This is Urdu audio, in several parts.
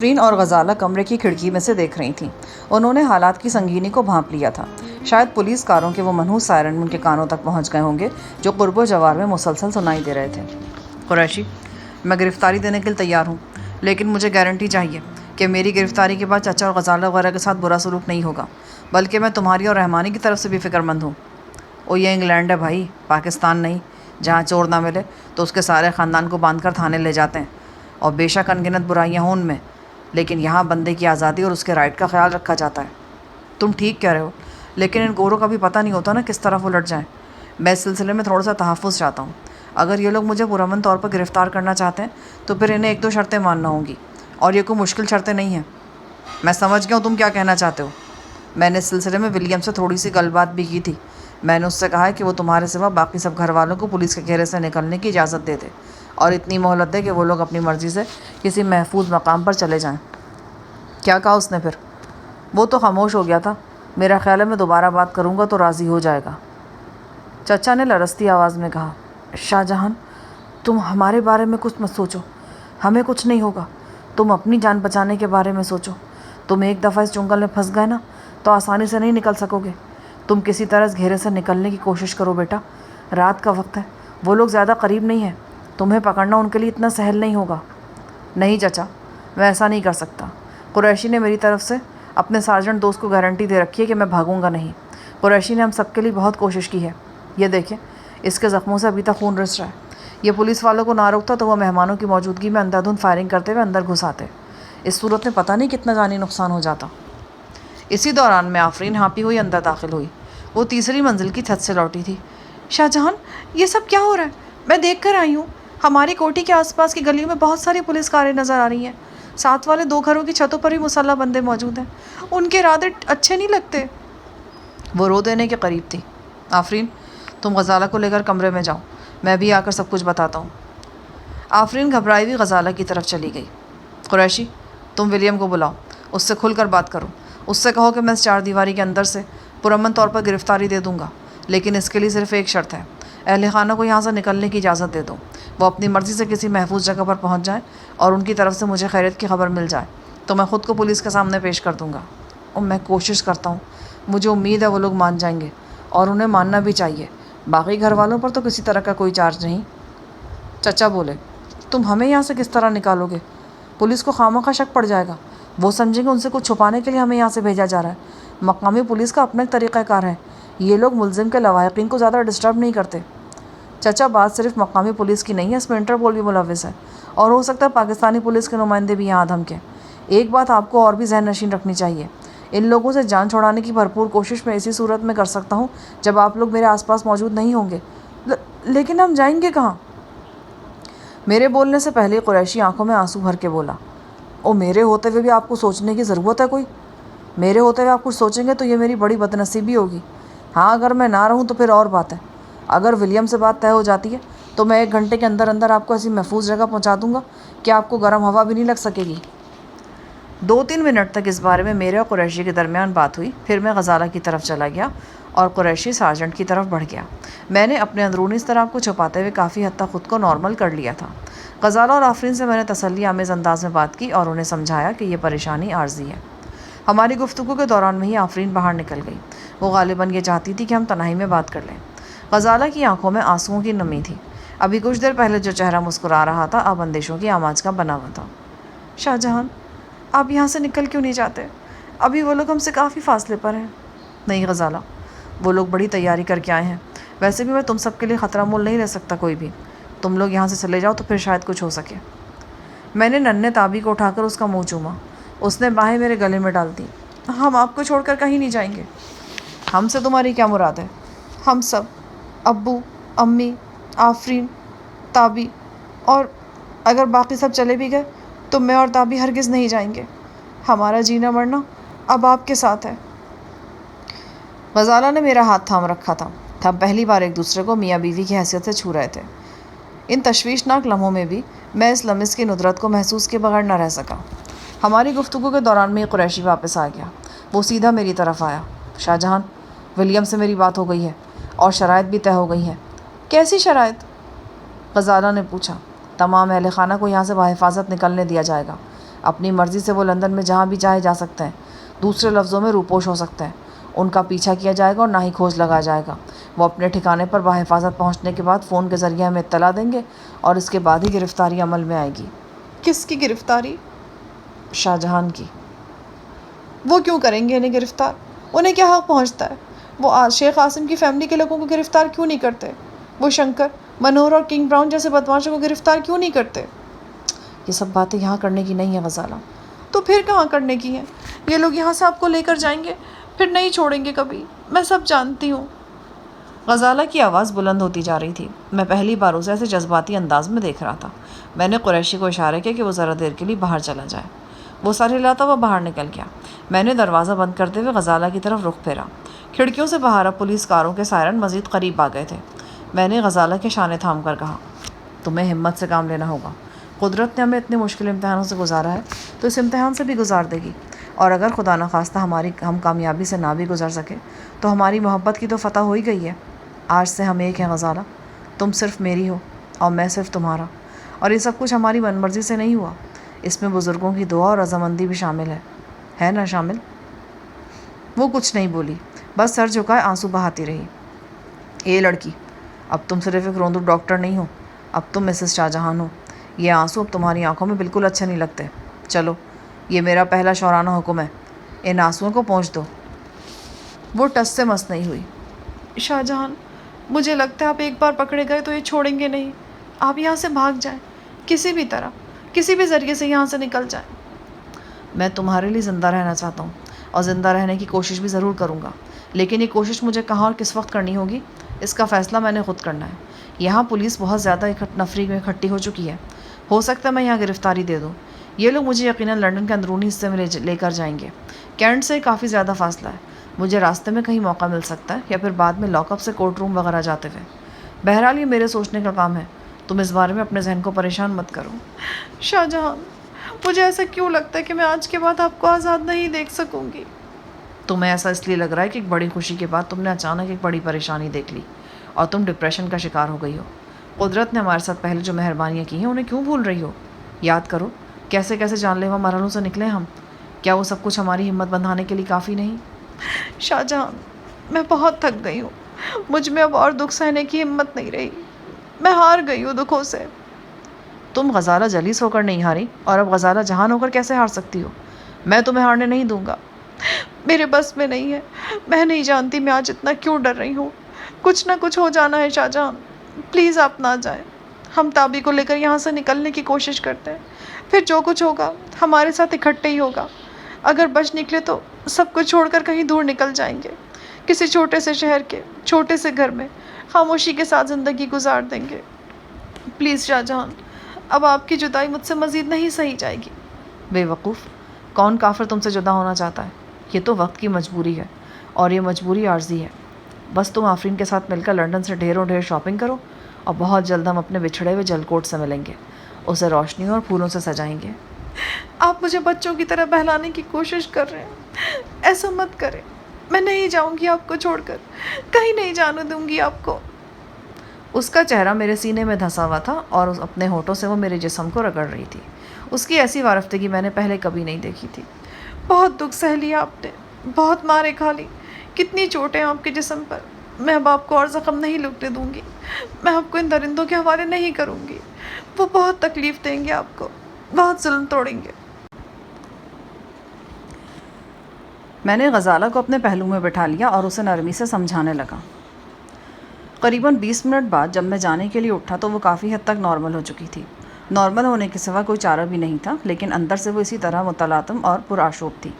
آفرین اور غزالہ کمرے کی کھڑکی میں سے دیکھ رہی تھیں۔ انہوں نے حالات کی سنگینی کو بھانپ لیا تھا۔ شاید پولیس کاروں کے وہ منحوس سائرن ان کے کانوں تک پہنچ گئے ہوں گے جو قرب و جوار میں مسلسل سنائی دے رہے تھے۔ قریشی، میں گرفتاری دینے کے لیے تیار ہوں، لیکن مجھے گارنٹی چاہیے کہ میری گرفتاری کے بعد چچا اور غزالہ وغیرہ کے ساتھ برا سلوک نہیں ہوگا، بلکہ میں تمہاری اور رحمانی کی طرف سے بھی فکر مند ہوں۔ یہ انگلینڈ ہے بھائی، پاکستان نہیں، جہاں چور نہ ملے تو اس کے سارے خاندان کو باندھ کر تھانے لے جاتے ہیں، اور بے شک انگنت برائیاں ہوں ان میں، لیکن یہاں بندے کی آزادی اور اس کے رائٹ کا خیال رکھا جاتا ہے۔ تم ٹھیک کہہ رہے ہو، لیکن ان گوروں کا بھی پتہ نہیں ہوتا نا کس طرف الٹ جائیں۔ میں اس سلسلے میں تھوڑا سا تحفظ چاہتا ہوں۔ اگر یہ لوگ مجھے پرامن طور پر گرفتار کرنا چاہتے ہیں تو پھر انہیں 1-2 شرطیں ماننا ہوں گی، اور یہ کوئی مشکل شرطیں نہیں ہیں۔ میں سمجھ گیا ہوں تم کیا کہنا چاہتے ہو۔ میں نے اس سلسلے میں ولیم سے تھوڑی سی گل بات بھی کی تھی۔ میں نے اس سے کہا ہے کہ وہ تمہارے سوا باقی سب گھر والوں کو پولیس کے گھیرے سے نکلنے کی اجازت دے دے، اور اتنی مہلت دے کہ وہ لوگ اپنی مرضی سے کسی محفوظ مقام پر چلے جائیں۔ کیا کہا اس نے پھر؟ وہ تو خاموش ہو گیا تھا۔ میرا خیال ہے میں دوبارہ بات کروں گا تو راضی ہو جائے گا۔ چچا نے لرزتی آواز میں کہا، شاہ جہان، تم ہمارے بارے میں کچھ مت سوچو، ہمیں کچھ نہیں ہوگا۔ تم اپنی جان بچانے کے بارے میں سوچو۔ تم ایک دفعہ اس چنگل میں پھنس گئے نا تو آسانی سے نہیں نکل سکو گے۔ تم کسی طرح اس گھیرے سے نکلنے کی کوشش کرو بیٹا، رات کا وقت ہے، وہ لوگ زیادہ قریب نہیں ہیں، تمہیں پکڑنا ان کے لیے اتنا سہل نہیں ہوگا۔ نہیں چچا، میں ایسا نہیں کر سکتا۔ قریشی نے میری طرف سے اپنے سارجنٹ دوست کو گارنٹی دے رکھی ہے کہ میں بھاگوں گا نہیں۔ قریشی نے ہم سب کے لیے بہت کوشش کی ہے۔ یہ دیکھیں، اس کے زخموں سے ابھی تک خون رس رہا ہے۔ یہ پولیس والوں کو نہ روکتا تو وہ مہمانوں کی موجودگی میں اندھا دھند فائرنگ کرتے ہوئے اندر گھس آتے۔ اس صورت میں پتہ نہیں کتنا جانی نقصان ہو جاتا۔ اسی دوران میں آفرین ہانپی ہوئی اندر داخل ہوئی۔ وہ تیسری منزل کی چھت سے لوٹی تھی۔ شاہ جہان، یہ سب کیا ہو رہا ہے؟ میں دیکھ کر آئی ہوں، ہماری کوٹھی کے آس پاس کی گلیوں میں بہت ساری پولیس کاریں نظر آ رہی ہیں۔ ساتھ والے 2 گھروں کی چھتوں پر بھی مسلح بندے موجود ہیں۔ ان کے ارادے اچھے نہیں لگتے۔ وہ رو دینے کے قریب تھی۔ آفرین، تم غزالہ کو لے کر کمرے میں جاؤ، میں بھی آ کر سب کچھ بتاتا ہوں۔ آفرین گھبرائی ہوئی غزالہ کی طرف چلی گئی۔ قریشی، تم ولیم کو بلاؤ، اس سے کھل کر بات کرو۔ اس سے کہو کہ میں اس 4 دیواری کے اندر سے پرامن طور پر گرفتاری دے دوں گا، لیکن اس کے لیے صرف ایک شرط ہے، اہل خانہ کو یہاں سے نکلنے کی اجازت دے دو۔ وہ اپنی مرضی سے کسی محفوظ جگہ پر پہنچ جائیں اور ان کی طرف سے مجھے خیریت کی خبر مل جائے تو میں خود کو پولیس کے سامنے پیش کر دوں گا۔ اور میں کوشش کرتا ہوں، مجھے امید ہے وہ لوگ مان جائیں گے، اور انہیں ماننا بھی چاہیے۔ باقی گھر والوں پر تو کسی طرح کا کوئی چارج نہیں۔ چچا بولے، تم ہمیں یہاں سے کس طرح نکالو گے؟ پولیس کو خواہ شک پڑ جائے گا، وہ سمجھیں گے ان سے کچھ چھپانے کے لیے ہمیں یہاں سے بھیجا جا رہا ہے۔ مقامی پولیس کا اپنا ایک طریقہ کار ہے، یہ لوگ ملزم کے لواحقین کو زیادہ ڈسٹرب نہیں کرتے۔ چچا، بات صرف مقامی پولیس کی نہیں ہے، اس میں انٹرپول بھی ملوث ہے، اور ہو سکتا ہے پاکستانی پولیس کے نمائندے بھی یہاں دھمکیں۔ ایک بات آپ کو اور بھی ذہن نشین رکھنی چاہیے، ان لوگوں سے جان چھڑانے کی بھرپور کوشش میں اسی صورت میں کر سکتا ہوں جب آپ لوگ میرے آس پاس موجود نہیں ہوں گے۔ لیکن ہم جائیں گے کہاں؟ میرے بولنے سے پہلے قریشی آنکھوں میں آنسو بھر کے بولا، او میرے ہوتے ہوئے بھی آپ کو سوچنے کی ضرورت ہے کوئی؟ میرے ہوتے ہوئے آپ کچھ سوچیں گے تو یہ میری بڑی بدنصیبی ہوگی۔ ہاں، اگر میں نہ رہوں تو پھر اور بات ہے۔ اگر ولیم سے بات طے ہو جاتی ہے تو میں 1 گھنٹے کے اندر اندر آپ کو ایسی محفوظ جگہ پہنچا دوں گا کہ آپ کو گرم ہوا بھی نہیں لگ سکے گی۔ 2-3 منٹ تک اس بارے میں میرے اور قریشی کے درمیان بات ہوئی، پھر میں غزالہ کی طرف چلا گیا اور قریشی سارجنٹ کی طرف بڑھ گیا۔ میں نے اپنے اندرونی اضطراب کو چھپاتے ہوئے کافی حد تک خود کو نارمل کر لیا تھا۔ غزالہ اور آفرین سے میں نے تسلی آمیز انداز میں بات کی اور انہیں سمجھایا کہ یہ پریشانی عارضی ہے۔ ہماری گفتگو کے دوران میں ہی آفرین باہر نکل گئی۔ وہ غالباً یہ چاہتی تھی کہ ہم تنہائی میں بات کر لیں۔ غزالہ کی آنکھوں میں آنسوؤں کی نمی تھی۔ ابھی کچھ دیر پہلے جو چہرہ مسکرا رہا تھا اب اندیشوں کی آماج کا بنا ہوا تھا۔ شاہ جہان، آپ یہاں سے نکل کیوں نہیں جاتے؟ ابھی وہ لوگ ہم سے کافی فاصلے پر ہیں۔ نہیں غزالہ، وہ لوگ بڑی تیاری کر کے آئے ہیں۔ ویسے بھی میں تم سب کے لیے خطرہ مول نہیں رہ سکتا کوئی بھی۔ تم لوگ یہاں سے چلے جاؤ تو پھر شاید کچھ ہو سکے۔ میں نے ننھے تابی کو اٹھا کر اس کا منہ چوما۔ اس نے باہیں میرے گلے میں ڈال دی۔ ہم آپ کو چھوڑ کر کہیں نہیں جائیں گے۔ ہم سے تمہاری کیا مراد ہے؟ ہم سب، ابو، امی، آفرین، تابی، اور اگر باقی سب چلے بھی گئے تو میں اور تابی ہرگز نہیں جائیں گے۔ ہمارا جینا مرنا اب آپ کے ساتھ ہے۔ غزالہ نے میرا ہاتھ تھام رکھا تھا۔ ہم پہلی بار ایک دوسرے کو میاں بیوی کی حیثیت سے چھو رہے تھے۔ ان تشویشناک لمحوں میں بھی میں اس لمس کی ندرت کو محسوس کیے بغیر نہ رہ سکا۔ ہماری گفتگو کے دوران میں قریشی واپس آ گیا۔ وہ سیدھا میری طرف آیا۔ شاہ جہان، ولیم سے میری بات ہو گئی ہے اور شرائط بھی طے ہو گئی ہیں۔ کیسی شرائط؟ غزالہ نے پوچھا۔ تمام اہل خانہ کو یہاں سے بحفاظت نکلنے دیا جائے گا۔ اپنی مرضی سے وہ لندن میں جہاں بھی چاہے جا سکتے ہیں. دوسرے لفظوں میں روپوش ہو سکتے ہیں. ان کا پیچھا کیا جائے گا اور نہ ہی کھوج لگایا جائے گا. وہ اپنے ٹھکانے پر بحفاظت پہنچنے کے بعد فون کے ذریعے ہمیں اطلاع دیں گے اور اس کے بعد ہی گرفتاری عمل میں آئے گی. کس کی گرفتاری؟ شاہ جہان کی. وہ کیوں کریں گے انہیں گرفتار؟ انہیں کیا حق پہنچتا ہے؟ وہ شیخ عاصم کی فیملی کے لوگوں کو گرفتار کیوں نہیں کرتے؟ وہ شنکر، منوہر اور کنگ براؤن جیسے بدماشوں کو گرفتار کیوں نہیں کرتے؟ یہ سب باتیں یہاں کرنے کی نہیں ہیں غزالہ. تو پھر کہاں کرنے کی ہیں؟ یہ لوگ یہاں سے آپ کو لے کر جائیں گے، پھر نہیں چھوڑیں گے کبھی. میں سب جانتی ہوں. غزالہ کی آواز بلند ہوتی جا رہی تھی. میں پہلی بار اسے ایسے جذباتی انداز میں دیکھ رہا تھا. میں نے قریشی کو اشارہ کیا کہ وہ ذرا دیر کے لیے باہر چلا جائے. وہ سر ہلاتا ہوا باہر نکل گیا. میں نے دروازہ بند کرتے ہوئے غزالہ کی طرف رخ پھیرا. کھڑکیوں سے باہر اب پولیس کاروں کے سائرن مزید قریب آ گئے تھے. میں نے غزالہ کے شانے تھام کر کہا، تمہیں ہمت سے کام لینا ہوگا. قدرت نے ہمیں اتنے مشکل امتحانوں سے گزارا ہے تو اس امتحان سے بھی گزار دے گی. اور اگر خدا نخواستہ ہم کامیابی سے نہ بھی گزر سکے تو ہماری محبت کی تو فتح ہو ہی گئی ہے. آج سے ہم ایک ہیں غزالہ. تم صرف میری ہو اور میں صرف تمہارا. اور یہ سب کچھ ہماری من مرضی سے نہیں ہوا. اس میں بزرگوں کی دعا اور رضامندی بھی شامل ہے نا شامل؟ وہ کچھ نہیں بولی، بس سر جھکائے آنسو بہاتی رہی. اے لڑکی، اب تم صرف ایک روندو ڈاکٹر نہیں ہو، اب تم مسز شاہ جہان ہو. یہ آنسو اب تمہاری آنکھوں میں بالکل اچھے نہیں لگتے. چلو، یہ میرا پہلا شورانہ حکم ہے، ان آنسوؤں کو پونچھ دو. وہ ٹس سے مس نہیں ہوئی. شاہ جہان، مجھے لگتا ہے آپ ایک بار پکڑے گئے تو یہ چھوڑیں گے نہیں. آپ یہاں سے بھاگ جائیں، کسی بھی طرح، کسی بھی ذریعے سے یہاں سے نکل جائیں. میں تمہارے لیے زندہ رہنا چاہتا ہوں اور زندہ رہنے کی کوشش بھی ضرور کروں گا، لیکن یہ کوشش مجھے کہاں اور کس وقت کرنی ہوگی اس کا فیصلہ میں نے خود کرنا ہے. یہاں پولیس بہت زیادہ نفری میں اکٹھی ہو چکی ہے. ہو سکتا ہے میں یہاں گرفتاری دے دوں. یہ لوگ مجھے یقیناً لندن کے اندرونی حصے میں لے کر جائیں گے. کینٹ سے کافی زیادہ فاصلہ ہے. مجھے راستے میں کہیں موقع مل سکتا ہے یا پھر بعد میں لاک اپ سے کورٹ روم وغیرہ جاتے ہوئے. بہرحال یہ میرے سوچنے کا کام ہے. تم اس بارے میں اپنے ذہن کو پریشان مت کرو. شاہ جہان، مجھے ایسا کیوں لگتا ہے کہ میں آج کے بعد آپ کو آزاد نہیں دیکھ سکوں گی؟ تمہیں ایسا اس لیے لگ رہا ہے کہ ایک بڑی خوشی کے بعد تم نے اچانک ایک بڑی پریشانی دیکھ لی اور تم ڈپریشن کا شکار ہو گئی ہو. قدرت نے ہمارے ساتھ پہلے جو مہربانیاں کی ہیں انہیں کیوں بھول رہی ہو؟ یاد کرو کیسے کیسے جان لیوا مرحلوں سے نکلے ہم. کیا وہ سب کچھ ہماری ہمت بندھانے کے لیے کافی نہیں؟ شاہ جہان، میں بہت تھک گئی ہوں. مجھ میں اب اور دکھ سہنے کی ہمت نہیں رہی. میں ہار گئی ہوں دکھوں سے. تم غزالہ جلیس ہو کر نہیں ہاری اور اب غزالہ جہان ہو کر کیسے ہار سکتی ہو؟ میں تمہیں ہارنے نہیں دوں گا. میرے بس میں نہیں ہے. میں نہیں جانتی میں آج اتنا کیوں ڈر رہی ہوں. کچھ نہ کچھ ہو جانا ہے شاہ جہان. پلیز آپ نہ جائیں. ہم تابی کو لے کر یہاں سے نکلنے کی کوشش کرتے ہیں. پھر جو کچھ ہوگا ہمارے ساتھ اکٹھے ہی ہوگا. اگر بچ نکلے تو سب کچھ چھوڑ کر کہیں دور نکل جائیں گے. کسی چھوٹے سے شہر کے چھوٹے سے گھر میں خاموشی کے ساتھ زندگی گزار دیں گے. پلیز شاہ جہان، اب آپ کی جدائی مجھ سے مزید نہیں سہی جائے گی. بے وقوف، کون کافر تم سے جدا ہونا چاہتا ہے؟ یہ تو وقت کی مجبوری ہے اور یہ مجبوری عارضی ہے. بس تم آفرین کے ساتھ مل کر لندن سے ڈھیروں ڈھیر شاپنگ کرو اور بہت جلد ہم اپنے بچھڑے ہوئے جل کوٹ سے ملیں گے. اسے روشنیوں اور پھولوں سے سجائیں گے. آپ مجھے بچوں کی طرح بہلانے کی کوشش کر رہے ہیں. ایسا مت کریں. میں نہیں جاؤں گی آپ کو چھوڑ کر. کہیں نہیں جانے دوں گی آپ کو. اس کا چہرہ میرے سینے میں دھنسا ہوا تھا اور اپنے ہونٹوں سے وہ میرے جسم کو رگڑ رہی تھی. اس کی ایسی وارفتگی میں نے پہلے کبھی نہیں دیکھی تھی. بہت دکھ سہ لیا آپ نے. بہت مارے کھا لی. کتنی چوٹیں آپ کے جسم پر. میں اب آپ کو اور زخم نہیں لگنے دوں گی. میں آپ کو ان درندوں کے حوالے نہیں کروں گی. وہ بہت تکلیف دیں گے آپ کو. بہت ظلم توڑیں گے. میں نے غزالہ کو اپنے پہلو میں بٹھا لیا اور اسے نرمی سے سمجھانے لگا. قریباً 20 منٹ بعد جب میں جانے کے لیے اٹھا تو وہ کافی حد تک نارمل ہو چکی تھی. نارمل ہونے کے سوا کوئی چارہ بھی نہیں تھا، لیکن اندر سے وہ اسی طرح متلاطم اور پرآشوب تھی.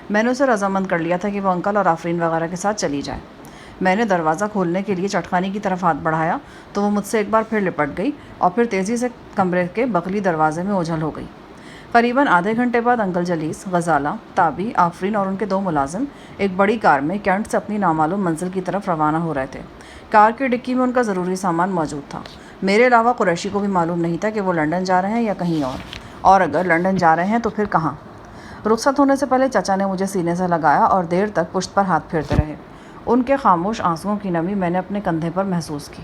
میں نے اسے رضامند کر لیا تھا کہ وہ انکل اور آفرین وغیرہ کے ساتھ چلی جائے. میں نے دروازہ کھولنے کے لیے چٹخانے کی طرف ہاتھ بڑھایا تو وہ مجھ سے ایک بار پھر لپٹ گئی اور پھر تیزی سے کمرے کے بغلی دروازے میں اوجھل ہو گئی. قریباً آدھے گھنٹے بعد انکل جلیس، غزالہ، تابی، آفرین اور ان کے 2 ملازم ایک بڑی کار میں کینٹ سے اپنی نامعلوم منزل کی طرف روانہ ہو رہے تھے. کار کی ڈکی میں ان کا ضروری سامان موجود تھا. میرے علاوہ قریشی کو بھی معلوم نہیں تھا کہ وہ لندن جا رہے ہیں یا کہیں اور اگر لندن جا رہے ہیں تو پھر کہاں. رخصت ہونے سے پہلے چچا نے مجھے سینے سے لگایا اور دیر تک پشت پر ہاتھ پھیرتے رہے. ان کے خاموش آنسوؤں کی نمی میں نے اپنے کندھے پر محسوس کی.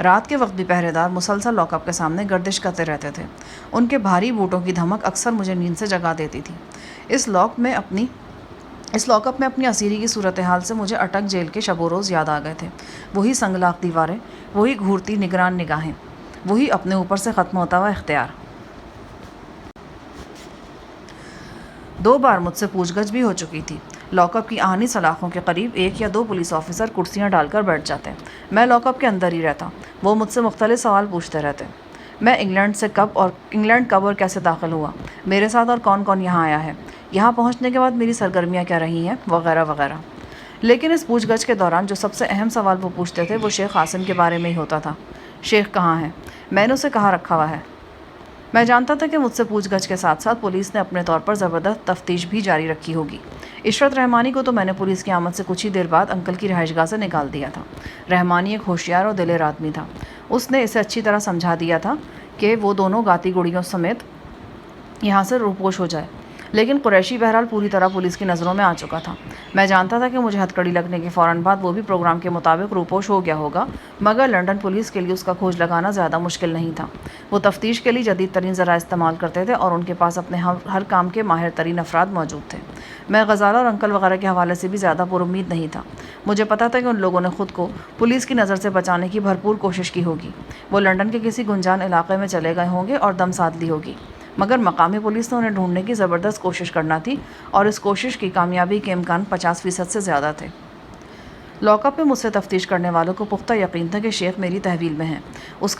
رات کے وقت بھی پہرے دار مسلسل لاک اپ کے سامنے گردش کرتے رہتے تھے۔ ان کے بھاری بوٹوں کی دھمک اکثر مجھے نیند سے جگا دیتی تھی۔ اس لاک اپ میں اپنی اسیری کی صورتحال سے مجھے اٹک جیل کے شب و روز یاد آ گئے تھے۔ وہی سنگلاخ دیواریں، وہی گھورتی نگران نگاہیں، وہی اپنے اوپر سے ختم ہوتا ہوا اختیار۔ 2 بار مجھ سے پوچھ گچھ بھی ہو چکی تھی۔ لاک اپ کی آہنی سلاخوں کے قریب 1 یا 2 پولیس آفیسر کرسیاں ڈال کر بیٹھ جاتے۔ میں لاک اپ کے اندر ہی رہتا۔ وہ مجھ سے مختلف سوال پوچھتے رہتے۔ میں انگلینڈ کب اور کیسے داخل ہوا، میرے ساتھ اور کون کون یہاں آیا ہے، یہاں پہنچنے کے بعد میری سرگرمیاں کیا رہی ہیں، وغیرہ وغیرہ۔ لیکن اس پوچھ گچھ کے دوران جو سب سے اہم سوال وہ پوچھتے تھے وہ شیخ قاسم کے بارے میں ہی ہوتا تھا۔ شیخ کہاں ہے؟ میں نے اسے کہاں رکھا ہوا ہے؟ میں جانتا تھا کہ مجھ سے پوچھ گچھ کے ساتھ ساتھ پولیس نے اپنے طور پر زبردست تفتیش بھی جاری رکھی ہوگی۔ عشرت رحمانی کو تو میں نے پولیس کی آمد سے کچھ ہی دیر بعد انکل کی رہائش گاہ سے نکال دیا تھا۔ رحمانی ایک ہوشیار اور دلیر آدمی تھا۔ اس نے اسے اچھی طرح سمجھا دیا تھا کہ وہ دونوں گاتی گڑیوں سمیت یہاں سے روپوش ہو جائے۔ لیکن قریشی بہرحال پوری طرح پولیس کی نظروں میں آ چکا تھا۔ میں جانتا تھا کہ مجھے ہتھکڑی لگنے کے فوراً بعد وہ بھی پروگرام کے مطابق روپوش ہو گیا ہوگا، مگر لنڈن پولیس کے لیے اس کا کھوج لگانا زیادہ مشکل نہیں تھا۔ وہ تفتیش کے لیے جدید ترین ذرائع استعمال کرتے تھے اور ان کے پاس اپنے ہر کام کے ماہر ترین افراد موجود تھے۔ میں غزالہ اور انکل وغیرہ کے حوالے سے بھی زیادہ پر امید نہیں تھا۔ مجھے پتا تھا کہ ان لوگوں نے خود کو پولیس کی نظر سے بچانے کی بھرپور کوشش کی ہوگی۔ وہ لنڈن کے کسی گنجان علاقے میں چلے گئے ہوں گے اور دم ساتھ لی ہوگی، مگر مقامی پولیس نے انہیں ڈھونڈنے کی زبردست کوشش کرنا تھی اور اس کوشش کی کامیابی کے امکان 50% سے زیادہ تھے۔ لاک اپ میں مجھ سے تفتیش کرنے والوں کو پختہ یقین تھا کہ شیخ میری تحویل میں ہے۔ ان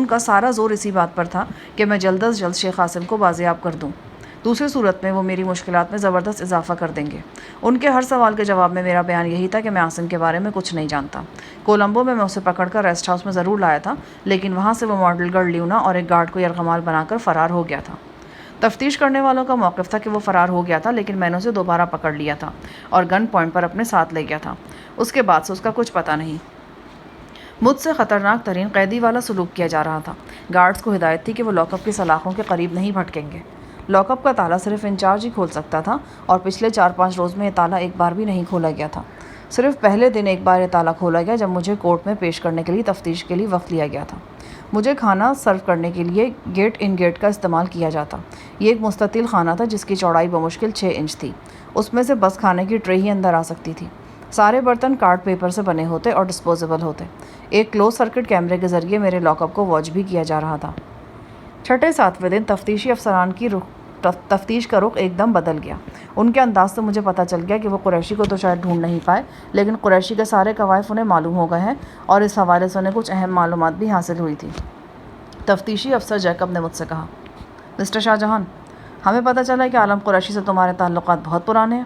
کا سارا زور اسی بات پر تھا کہ میں جلد از جلد شیخ قاسم کو بازیاب کر دوں۔ دوسری صورت میں وہ میری مشکلات میں زبردست اضافہ کر دیں گے۔ ان کے ہر سوال کے جواب میں میرا بیان یہی تھا کہ میں عاصم کے بارے میں کچھ نہیں جانتا۔ کولمبو میں اسے پکڑ کر ریسٹ ہاؤس میں ضرور لایا تھا، لیکن وہاں سے وہ ماڈل گرل لیونا اور ایک گارڈ کو یرغمال بنا کر فرار ہو گیا تھا۔ تفتیش کرنے والوں کا موقف تھا کہ وہ فرار ہو گیا تھا، لیکن میں نے اسے دوبارہ پکڑ لیا تھا اور گن پوائنٹ پر اپنے ساتھ لے گیا تھا۔ اس کے بعد سے اس کا کچھ پتہ نہیں۔ مجھ سے خطرناک ترین قیدی والا سلوک کیا جا رہا تھا۔ گارڈز کو ہدایت تھی کہ وہ لاک اپ کی سلاخوں کے قریب نہیں بھٹکیں گے۔ لاک اپ کا تالا صرف انچارج ہی کھول سکتا تھا اور پچھلے 4-5 روز میں یہ تالا ایک بار بھی نہیں کھولا گیا تھا۔ صرف پہلے دن ایک بار یہ تالا کھولا گیا جب مجھے کورٹ میں پیش کرنے کے لیے تفتیش کے لیے وقت لیا گیا تھا۔ مجھے کھانا سرو کرنے کے لیے گیٹ کا استعمال کیا جاتا۔ یہ ایک مستطیل خانہ تھا جس کی چوڑائی بمشکل 6 انچ تھی۔ اس میں سے بس کھانے کی ٹرے ہی اندر آ سکتی تھی۔ سارے برتن کارڈ پیپر سے بنے ہوتے اور ڈسپوزیبل ہوتے۔ ایک کلوز سرکٹ کیمرے کے ذریعے میرے لاک اپ کو واچ بھی کیا جا رہا تھا۔ 6-7ویں دن تفتیشی افسران کی تفتیش کا رخ ایک دم بدل گیا۔ ان کے انداز سے مجھے پتہ چل گیا کہ وہ قریشی کو تو شاید ڈھونڈ نہیں پائے، لیکن قریشی کے سارے کوائف انہیں معلوم ہو گئے ہیں اور اس حوالے سے انہیں کچھ اہم معلومات بھی حاصل ہوئی تھی۔ تفتیشی افسر جیکب نے مجھ سے کہا، مسٹر شاہ جہان، ہمیں پتہ چلا ہے کہ عالم قریشی سے تمہارے تعلقات بہت پرانے ہیں۔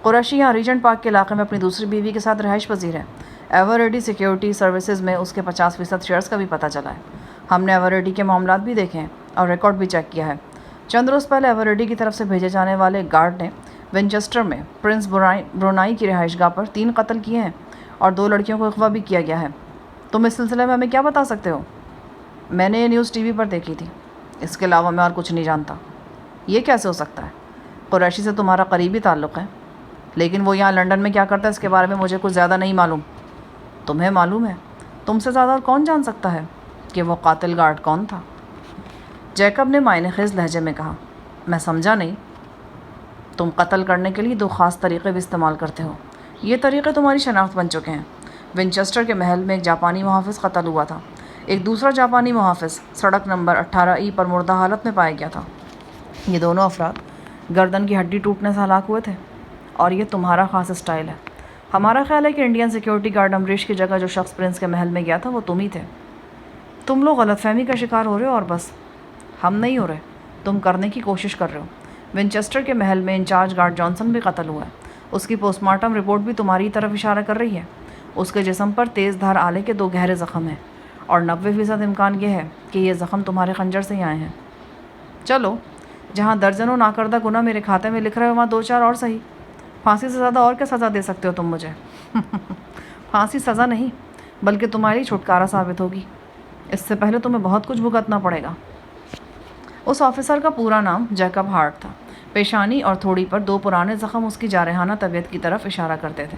قریشی یہاں ریجنٹ پارک کے علاقے میں اپنی دوسری بیوی کے ساتھ رہائش پذیر ہے۔ ایوریڈی سیکیورٹی سروسز میں اس کے 50% شیئرز کا بھی پتہ چلا ہے۔ ہم نے ایوریڈی کے معاملات بھی دیکھے ہیں اور ریکارڈ بھی چیک کیا ہے۔ چند روز پہلے ایوریڈی کی طرف سے بھیجے جانے والے گارڈ نے ونچسٹر میں پرنس برونائی کی رہائش گاہ پر 3 قتل کیے ہیں اور 2 لڑکیوں کو اغوا بھی کیا گیا ہے۔ تم اس سلسلے میں ہمیں کیا بتا سکتے ہو؟ میں نے یہ نیوز ٹی وی پر دیکھی تھی، اس کے علاوہ میں اور کچھ نہیں جانتا۔ یہ کیسے ہو سکتا ہے؟ قریشی سے تمہارا قریبی تعلق ہے، لیکن وہ یہاں لنڈن میں کیا کرتا ہے اس کے بارے میں مجھے کچھ زیادہ نہیں معلوم۔ تمہیں معلوم ہے؟ تم سے زیادہ کون جان سکتا ہے کہ وہ قاتل گارڈ کون تھا؟ جیکب نے معنی خیز لہجے میں کہا، میں سمجھا نہیں۔ تم قتل کرنے کے لیے 2 خاص طریقے بھی استعمال کرتے ہو۔ یہ طریقے تمہاری شناخت بن چکے ہیں۔ ونچسٹر کے محل میں ایک جاپانی محافظ قتل ہوا تھا۔ ایک دوسرا جاپانی محافظ سڑک نمبر 18E پر مردہ حالت میں پایا گیا تھا۔ یہ دونوں افراد گردن کی ہڈی ٹوٹنے سے ہلاک ہوئے تھے اور یہ تمہارا خاص اسٹائل ہے۔ ہمارا خیال ہے کہ انڈین سیکیورٹی گارڈ امریش کی جگہ جو شخص پرنس کے محل میں گیا تھا وہ تم ہی تھے۔ تم لوگ غلط فہمی کا شکار ہو رہے ہو اور بس۔ ہم نہیں ہو رہے، تم کرنے کی کوشش کر رہے ہو۔ ونچسٹر کے محل میں انچارج گارڈ جانسن بھی قتل ہوا ہے۔ اس کی پوسٹ مارٹم رپورٹ بھی تمہاری طرف اشارہ کر رہی ہے۔ اس کے جسم پر تیز دھار آلے کے 2 گہرے زخم ہیں اور 90% امکان یہ ہے کہ یہ زخم تمہارے خنجر سے ہی آئے ہیں۔ چلو، جہاں درجنوں ناکردہ گناہ میرے کھاتے میں لکھ رہے ہو وہاں 2-4 اور صحیح۔ پھانسی سے زیادہ اور کیا سزا دے سکتے ہو تم مجھے؟ پھانسی سزا نہیں بلکہ تمہاری چھٹکارا ثابت ہوگی۔ اس سے پہلے تمہیں بہت کچھ بھگتنا پڑے گا۔ اس آفیسر کا پورا نام جیکب ہارٹ تھا۔ پیشانی اور تھوڑی پر 2 پرانے زخم اس کی جارحانہ طبیعت کی طرف اشارہ کرتے تھے۔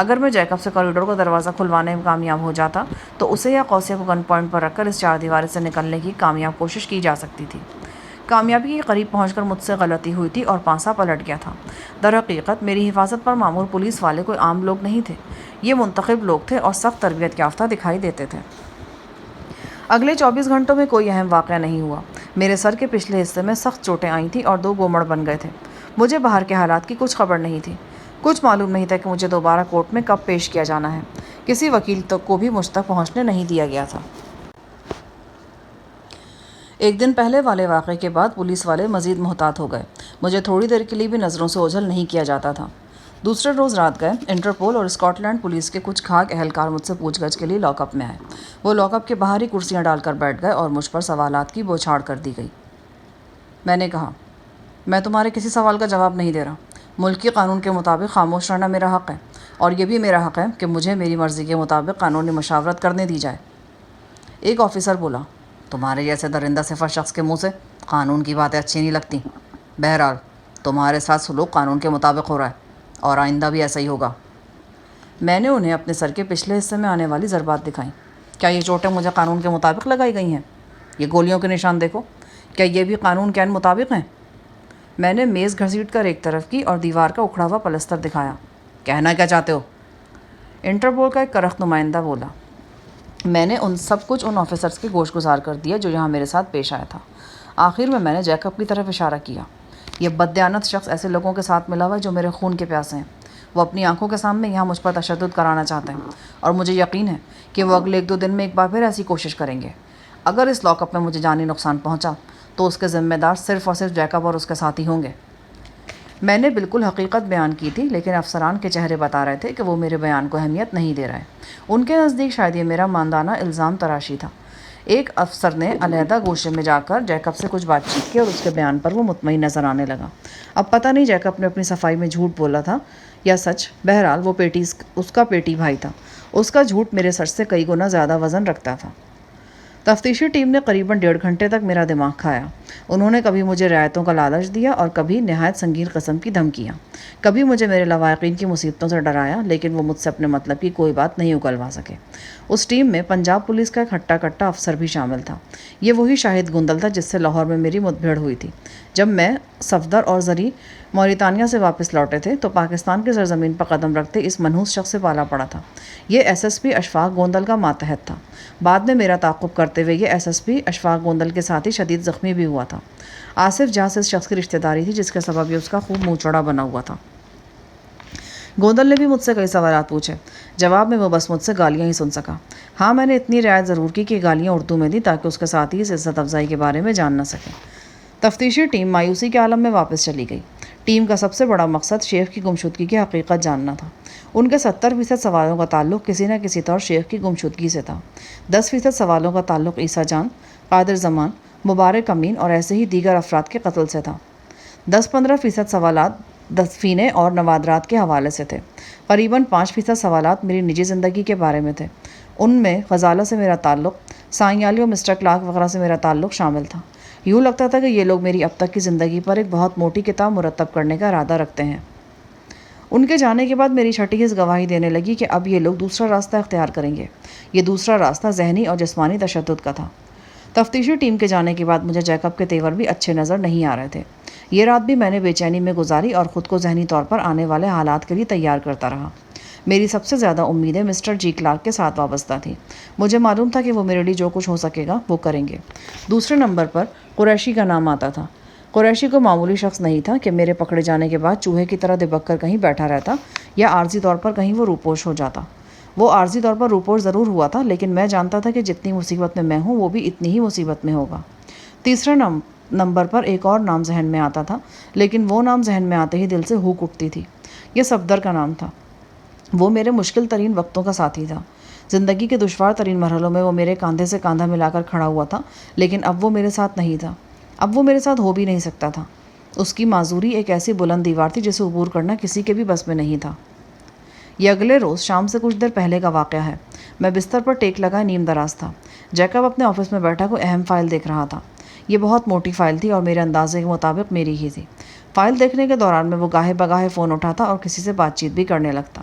اگر میں جیکب سے کوریڈور کا دروازہ کھلوانے میں کامیاب ہو جاتا تو اسے یا قوسیہ کو گن پوائنٹ پر رکھ کر اس چار دیواری سے نکلنے کی کامیاب کوشش کی جا سکتی تھی۔ کامیابی کے قریب پہنچ کر مجھ سے غلطی ہوئی تھی اور پانسا پلٹ گیا تھا۔ در حقیقت میری حفاظت پر مامور پولیس والے کوئی عام لوگ نہیں تھے، یہ منتخب لوگ تھے اور سخت تربیت یافتہ دکھائی دیتے تھے۔ اگلے 24 گھنٹوں میں کوئی اہم واقعہ نہیں ہوا۔ میرے سر کے پچھلے حصے میں سخت چوٹیں آئی تھیں اور 2 گومڑ بن گئے تھے۔ مجھے باہر کے حالات کی کچھ خبر نہیں تھی۔ کچھ معلوم نہیں تھا کہ مجھے دوبارہ کورٹ میں کب پیش کیا جانا ہے۔ کسی وکیل کو بھی مجھ تک پہنچنے نہیں دیا گیا تھا۔ ایک دن پہلے والے واقعے کے بعد پولیس والے مزید محتاط ہو گئے۔ مجھے تھوڑی دیر کے لیے بھی نظروں سے اوجھل نہیں کیا جاتا تھا۔ دوسرے روز رات گئے انٹرپول اور اسکاٹ لینڈ پولیس کے کچھ کھاگ اہلکار مجھ سے پوچھ گچھ کے لیے لاک اپ میں آئے۔ وہ لاک اپ کے باہر ہی کرسیاں ڈال کر بیٹھ گئے اور مجھ پر سوالات کی بوچھاڑ کر دی گئی۔ میں نے کہا، میں تمہارے کسی سوال کا جواب نہیں دے رہا۔ ملک کے قانون کے مطابق خاموش رہنا میرا حق ہے، اور یہ بھی میرا حق ہے کہ مجھے میری مرضی کے مطابق قانونی مشاورت کرنے دی جائے۔ ایک آفیسر بولا، تمہارے جیسے درندہ صفر شخص کے منہ سے قانون کی باتیں اچھی نہیں لگتی۔ بہرحال تمہارے ساتھ سلوک قانون کے مطابق ہو رہا ہے اور آئندہ بھی ایسا ہی ہوگا۔ میں نے انہیں اپنے سر کے پچھلے حصے میں آنے والی ضربات دکھائیں۔ کیا یہ چوٹیں مجھے قانون کے مطابق لگائی گئی ہیں؟ یہ گولیوں کے نشان دیکھو، کیا یہ بھی قانون کے عین مطابق ہیں؟ میں نے میز گھسیٹ کر ایک طرف کی اور دیوار کا اکھڑا ہوا پلستر دکھایا۔ کہنا کیا چاہتے ہو؟ انٹرپول کا ایک کرخت نمائندہ بولا۔ میں نے سب کچھ ان آفیسرز کے گوش گزار کر دیا جو یہاں میرے ساتھ پیش آیا تھا۔ آخر میں نے جیکب کی طرف اشارہ کیا۔ یہ بددیانت شخص ایسے لوگوں کے ساتھ ملا ہوا ہے جو میرے خون کے پیاسے ہیں۔ وہ اپنی آنکھوں کے سامنے یہاں مجھ پر تشدد کرانا چاہتے ہیں، اور مجھے یقین ہے کہ وہ اگلے 1-2 دن میں ایک بار پھر ایسی کوشش کریں گے۔ اگر اس لاک اپ میں مجھے جانی نقصان پہنچا تو اس کے ذمہ دار صرف اور صرف جیکب اور اس کے ساتھی ہوں گے۔ میں نے بالکل حقیقت بیان کی تھی، لیکن افسران کے چہرے بتا رہے تھے کہ وہ میرے بیان کو اہمیت نہیں دے رہے۔ ان کے نزدیک شاید یہ میرا ماندانہ الزام تراشی تھا۔ ایک افسر نے علیحدہ گوشے میں جا کر جیکب سے کچھ بات چیت کی اور اس کے بیان پر وہ مطمئن نظر آنے لگا۔ اب پتہ نہیں جیکب نے اپنی صفائی میں جھوٹ بولا تھا یا سچ، بہرحال وہ اس کا پیٹی بھائی تھا۔ اس کا جھوٹ میرے سچ سے کئی گنا زیادہ وزن رکھتا تھا۔ تفتیشی ٹیم نے قریباً 1.5 گھنٹے تک میرا دماغ کھایا۔ انہوں نے کبھی مجھے رعایتوں کا لالچ دیا اور کبھی نہایت سنگین قسم کی دھمکیاں۔ کبھی مجھے میرے لواحقین کی مصیبتوں سے ڈرایا، لیکن وہ مجھ سے اپنے مطلب کی کوئی بات نہیں اگلوا سکے۔ اس ٹیم میں پنجاب پولیس کا ایک ہٹا کٹا افسر بھی شامل تھا۔ یہ وہی شاہد گوندل تھا جس سے لاہور میں میری مدبھیڑ ہوئی تھی۔ جب میں صفدر اور زری موریتانیہ سے واپس لوٹے تھے تو پاکستان کی سرزمین پر قدم رکھتے اس منحوس شخص سے پالا پڑا تھا۔ یہ SSP اشفاق گوندل کا ماتحت تھا۔ بعد میں میرا تعاقب کرتے ہوئے یہ SSP اشفاق گوندل کے ساتھ ہی شدید زخمی بھی ہوا تھا۔ آصف جہاں سے اس شخص کی رشتہ داری تھی جس کے سبب یہ اس کا خوب منہ چوڑا بنا ہوا تھا۔ گوندل نے بھی مجھ سے کئی سوالات پوچھے۔ جواب میں وہ بس مجھ سے گالیاں ہی سن سکا۔ ہاں، میں نے اتنی رعایت ضرور کی کہ گالیاں اردو میں دی تاکہ اس کے ساتھی اس عزت افزائی کے بارے میں جان نہ سکے۔ تفتیشی ٹیم مایوسی کے عالم میں واپس چلی گئی۔ ٹیم کا سب سے بڑا مقصد شیخ کی گمشدگی کی حقیقت جاننا تھا۔ ان کے 70% سوالوں کا تعلق کسی نہ کسی طور شیخ کی گمشدگی سے تھا۔ 10% سوالوں کا تعلق عیسیٰ جان، قادر زمان، مبارک امین اور ایسے ہی دیگر افراد کے قتل سے تھا۔ 10-15% سوالات دفینے اور نوادرات کے حوالے سے تھے۔ قریباً 5% سوالات میری نجی زندگی کے بارے میں تھے۔ ان میں غزالہ سے میرا تعلق، سائیں علی اور مسٹر کلارک وغیرہ سے میرا تعلق شامل تھا۔ یوں لگتا تھا کہ یہ لوگ میری اب تک کی زندگی پر ایک بہت موٹی کتاب مرتب کرنے کا ارادہ رکھتے ہیں۔ ان کے جانے کے بعد میری چھٹی حص گواہی دینے لگی کہ اب یہ لوگ دوسرا راستہ اختیار کریں گے۔ یہ دوسرا راستہ ذہنی اور جسمانی تشدد کا تھا۔ تفتیشی ٹیم کے جانے کے بعد مجھے جیکب کے تیور بھی اچھے نظر نہیں آ رہے تھے۔ یہ رات بھی میں نے بے چینی میں گزاری اور خود کو ذہنی طور پر آنے والے حالات کے لیے تیار کرتا رہا۔ میری سب سے زیادہ امیدیں مسٹر جی کلارک کے ساتھ وابستہ تھیں۔ مجھے معلوم تھا کہ وہ میرے لیے جو کچھ ہو سکے گا وہ کریں گے۔ دوسرے نمبر پر قریشی کا نام آتا تھا۔ قریشی کو معمولی شخص نہیں تھا کہ میرے پکڑے جانے کے بعد چوہے کی طرح دبک کر کہیں بیٹھا رہتا یا عارضی طور پر کہیں وہ روپوش ہو جاتا۔ وہ عارضی طور پر روپوش ضرور ہوا تھا، لیکن میں جانتا تھا کہ جتنی مصیبت میں ہوں وہ بھی اتنی ہی مصیبت میں ہوگا۔ تیسرے نمبر پر ایک اور نام ذہن میں آتا تھا، لیکن وہ نام ذہن میں آتے ہی دل سے ہوک اٹھتی تھی۔ یہ صفدر کا نام تھا۔ وہ میرے مشکل ترین وقتوں کا ساتھی تھا۔ زندگی کے دشوار ترین مرحلوں میں وہ میرے کاندھے سے کاندھا ملا کر کھڑا ہوا تھا، لیکن اب وہ میرے ساتھ نہیں تھا۔ اب وہ میرے ساتھ ہو بھی نہیں سکتا تھا۔ اس کی معذوری ایک ایسی بلند دیوار تھی جسے عبور کرنا کسی کے بھی بس میں نہیں تھا۔ یہ اگلے روز شام سے کچھ دیر پہلے کا واقعہ ہے۔ میں بستر پر ٹیک لگائے نیم دراز تھا۔ جیکب اپنے آفس میں بیٹھا کوئی اہم فائل دیکھ رہا تھا۔ یہ بہت موٹی فائل تھی اور میرے اندازے کے مطابق میری ہی تھی۔ فائل دیکھنے کے دوران میں وہ گاہے بگاہے فون اٹھاتا اور کسی سے بات چیت بھی کرنے لگتا۔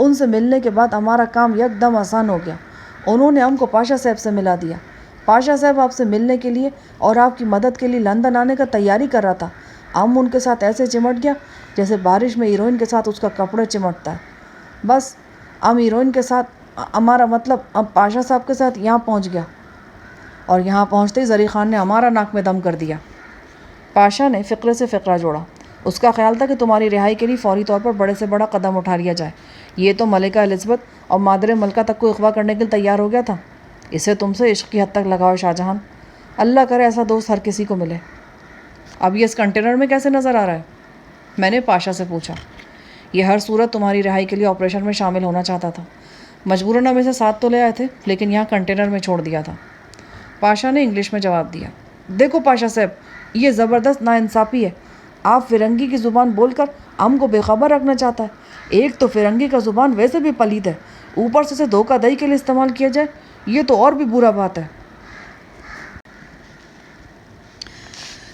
ان سے ملنے کے بعد ہمارا کام یک دم آسان ہو گیا۔ انہوں نے ہم کو پاشا صاحب سے ملا دیا۔ پاشا صاحب آپ سے ملنے کے لیے اور آپ کی مدد کے لیے لندن آنے کا تیاری کر رہا تھا۔ ہم ان کے ساتھ ایسے چمٹ گیا جیسے بارش میں ہیروئن کے ساتھ اس کا کپڑے چمٹتا ہے۔ بس ہم ہیروئن کے ساتھ ہمارا مطلب ہم پاشا صاحب کے ساتھ یہاں پہنچ گیا، اور یہاں پہنچتے ہی زری خان نے ہمارا ناک میں دم کر دیا۔ پاشا نے فقرے سے فقرہ جوڑا۔ اس کا خیال تھا کہ تمہاری رہائی کے لیے فوری طور پر بڑے سے بڑا قدم اٹھا لیا جائے۔ یہ تو ملکہ الزبتھ اور مادر ملکہ تک کو اغوا کرنے کے لیے تیار ہو گیا تھا۔ اسے تم سے عشق کی حد تک لگاؤ شاہ جہاں، اللہ کرے ایسا دوست ہر کسی کو ملے۔ اب یہ اس کنٹینر میں کیسے نظر آ رہا ہے؟ میں نے پاشا سے پوچھا۔ یہ ہر صورت تمہاری رہائی کے لیے آپریشن میں شامل ہونا چاہتا تھا۔ مجبوراً ہم اسے ساتھ تو لے آئے تھے، لیکن یہاں کنٹینر میں چھوڑ دیا تھا۔ پاشا نے انگلش میں جواب دیا۔ دیکھو پاشا صاحب، یہ زبردست ناانصافی ہے۔ آپ فرنگی کی زبان بول کر ہم کو بے خبر رکھنا چاہتا ہے۔ ایک تو فرنگی کا زبان ویسے بھی پلید ہے، اوپر سے اسے دھوکہ دہی کے لیے استعمال کیا جائے، یہ تو اور بھی برا بات ہے۔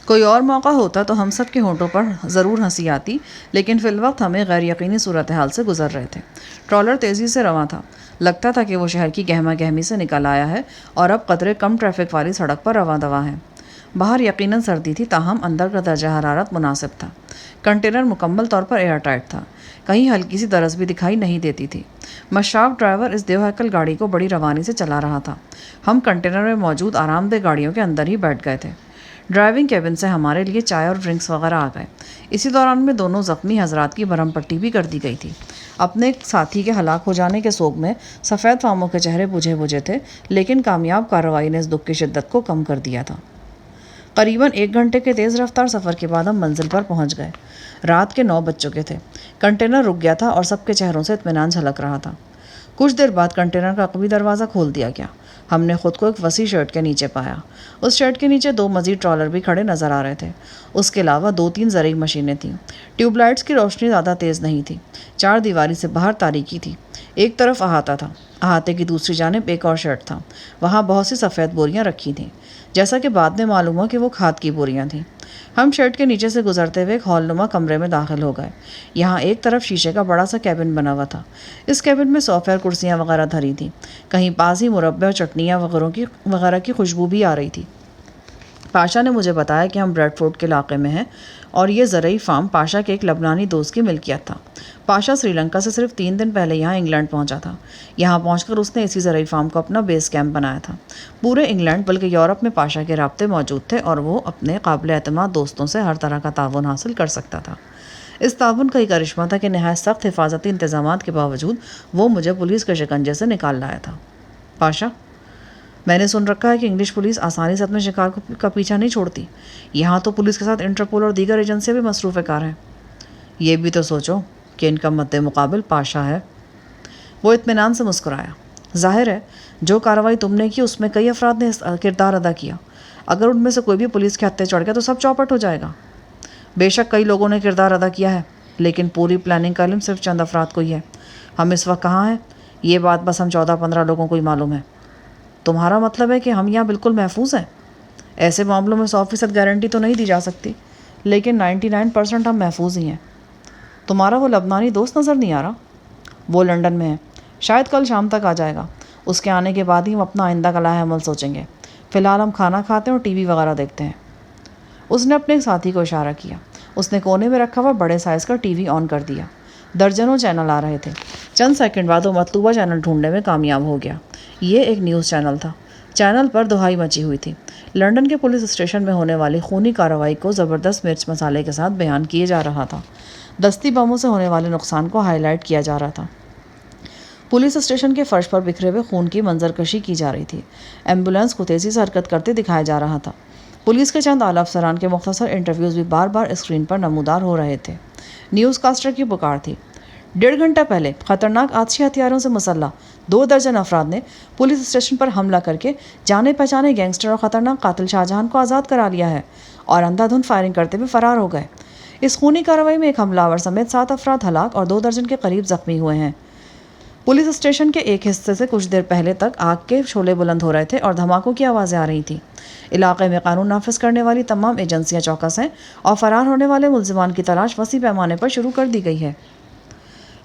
کوئی اور موقع ہوتا تو ہم سب کے ہونٹوں پر ضرور ہنسی آتی، لیکن فی الوقت ہمیں غیر یقینی صورتحال سے گزر رہے تھے۔ ٹرالر تیزی سے رواں تھا۔ لگتا تھا کہ وہ شہر کی گہما گہمی سے نکل آیا ہے اور اب قدرے کم ٹریفک والی سڑک پر رواں دواں ہے۔ باہر یقیناً سردی تھی، تاہم اندر کا درجہ حرارت مناسب تھا۔ کنٹینر مکمل طور پر ایئر ٹائٹ تھا، کہیں ہلکی سی درز بھی دکھائی نہیں دیتی تھی۔ مشاف ڈرائیور اس دیوہیکل گاڑی کو بڑی روانی سے چلا رہا تھا۔ ہم کنٹینر میں موجود آرام دہ گاڑیوں کے اندر ہی بیٹھ گئے تھے۔ ڈرائیونگ کیبن سے ہمارے لیے چائے اور ڈرنکس وغیرہ آ گئے۔ اسی دوران میں دونوں زخمی حضرات کی برہم پٹی بھی کر دی گئی تھی۔ اپنے ایک ساتھی کے ہلاک ہو جانے کے سوگ میں سفید فاموں کے چہرے بجھے بجھے تھے، لیکن کامیاب کارروائی نے اس دکھ کی شدت کو کم کر دیا تھا۔ قریباً 1 گھنٹے کے تیز رفتار سفر کے بعد ہم منزل پر پہنچ گئے۔ رات کے 9 بج چکے تھے۔ کنٹینر رک گیا تھا اور سب کے چہروں سے اطمینان جھلک رہا تھا۔ کچھ دیر بعد کنٹینر کا عقبی دروازہ کھول دیا گیا۔ ہم نے خود کو ایک وسیع شیڈ کے نیچے پایا۔ اس شیڈ کے نیچے 2 مزید ٹرالر بھی کھڑے نظر آ رہے تھے۔ اس کے علاوہ 2-3 زرعی مشینیں تھیں۔ ٹیوب لائٹس کی روشنی زیادہ تیز نہیں تھی۔ 4 دیواری سے باہر تاریکی تھی۔ ایک طرف احاطہ تھا، احاطے کی دوسری جانب ایک اور شیڈ تھا۔ وہاں بہت سی سفید بوریاں رکھی تھیں، جیسا کہ بعد میں معلوم ہوا کہ وہ کھاد کی بوریاں تھیں۔ ہم شیڈ کے نیچے سے گزرتے ہوئے ایک ہال نما کمرے میں داخل ہو گئے۔ یہاں ایک طرف شیشے کا بڑا سا کیبن بنا ہوا تھا۔ اس کیبن میں صوفے اور کرسیاں وغیرہ دھری تھیں۔ کہیں پاس ہی مربے اور چٹنیاں وغیرہ کی خوشبو بھی آ رہی تھی۔ پاشا نے مجھے بتایا کہ ہم بریڈ فورٹ کے علاقے میں ہیں اور یہ زرعی فارم پاشا کے ایک لبنانی دوست کی ملکیت تھا۔ پاشا سری لنکا سے صرف 3 دن پہلے یہاں انگلینڈ پہنچا تھا۔ یہاں پہنچ کر اس نے اسی زرعی فارم کو اپنا بیس کیمپ بنایا تھا۔ پورے انگلینڈ بلکہ یورپ میں پاشا کے رابطے موجود تھے اور وہ اپنے قابل اعتماد دوستوں سے ہر طرح کا تعاون حاصل کر سکتا تھا۔ اس تعاون کا ہی کرشمہ تھا کہ نہایت سخت حفاظتی انتظامات کے باوجود وہ مجھے پولیس کے شکنجے سے نکال لایا تھا۔ پاشا، میں نے سن رکھا ہے کہ انگلش پولیس آسانی سے اپنے شکار کا پیچھا نہیں چھوڑتی۔ یہاں تو پولیس کے ساتھ انٹرپول اور دیگر ایجنسیاں بھی مصروف کار ہیں۔ یہ بھی تو سوچو کہ ان کا مد مقابل پاشا ہے۔ وہ اطمینان سے مسکرایا۔ ظاہر ہے جو کارروائی تم نے کی اس میں کئی افراد نے کردار ادا کیا۔ اگر ان میں سے کوئی بھی پولیس کے ہتھے چڑھ گیا تو سب چوپٹ ہو جائے گا۔ بے شک کئی لوگوں نے کردار ادا کیا ہے، لیکن پوری پلاننگ کا علم صرف چند افراد کو ہی ہے۔ ہم اس وقت کہاں ہیں یہ بات بس ہم 14-15 لوگوں کو ہی معلوم ہے۔ تمہارا مطلب ہے کہ ہم یہاں بالکل محفوظ ہیں؟ ایسے معاملوں میں 100% گارنٹی تو نہیں دی جا سکتی، لیکن 99% ہم محفوظ ہی ہیں۔ تمہارا وہ لبنانی دوست نظر نہیں آ رہا؟ وہ لندن میں ہے، شاید کل شام تک آ جائے گا۔ اس کے آنے کے بعد ہی ہم اپنا آئندہ کا لائحہ عمل سوچیں گے۔ فی الحال ہم کھانا کھاتے ہیں اور ٹی وی وغیرہ دیکھتے ہیں۔ اس نے اپنے ایک ساتھی کو اشارہ کیا۔ اس نے کونے میں رکھا ہوا بڑے سائز کا ٹی وی آن کر دیا۔ درجنوں چینل آ رہے تھے۔ چند سیکنڈ بعد وہ مطلوبہ چینل ڈھونڈنے میں کامیاب ہو گیا۔ یہ ایک نیوز چینل تھا۔ چینل پر دہائی مچی ہوئی تھی۔ لندن کے پولیس اسٹیشن میں ہونے والی خونی کارروائی کو زبردست مرچ مسالے کے ساتھ بیان کیے جا رہا تھا۔ دستی بموں سے ہونے والے نقصان کو ہائی لائٹ کیا جا رہا تھا۔ پولیس اسٹیشن کے فرش پر بکھرے ہوئے خون کی منظر کشی کی جا رہی تھی۔ ایمبولینس کو تیزی سے حرکت کرتے دکھایا جا رہا تھا۔ پولیس کے چند اعلیٰ افسران کے مختصر انٹرویوز بھی بار بار اسکرین پر نمودار ہو رہے تھے۔ نیوز کاسٹر کی پکار تھی۔ 1.5 گھنٹہ پہلے خطرناک آتشی ہتھیاروں سے مسلح 2 درجن افراد نے پولیس اسٹیشن پر حملہ کر کے جانے پہچانے گینگسٹر اور خطرناک قاتل شاہجہان کو آزاد کرا لیا ہے اور اندھا دھند فائرنگ کرتے ہوئے فرار ہو گئے۔ اس خونی کارروائی میں ایک حملہ آور سمیت 7 افراد ہلاک اور 2 درجن کے قریب زخمی ہوئے ہیں۔ پولیس اسٹیشن کے ایک حصے سے کچھ دیر پہلے تک آگ کے شعلے بلند ہو رہے تھے اور دھماکوں کی آوازیں آ رہی تھیں۔ علاقے میں قانون نافذ کرنے والی تمام ایجنسیاں چوکس ہیں اور فرار ہونے والے ملزمان کی تلاش وسیع پیمانے پر شروع کر دی گئی ہے۔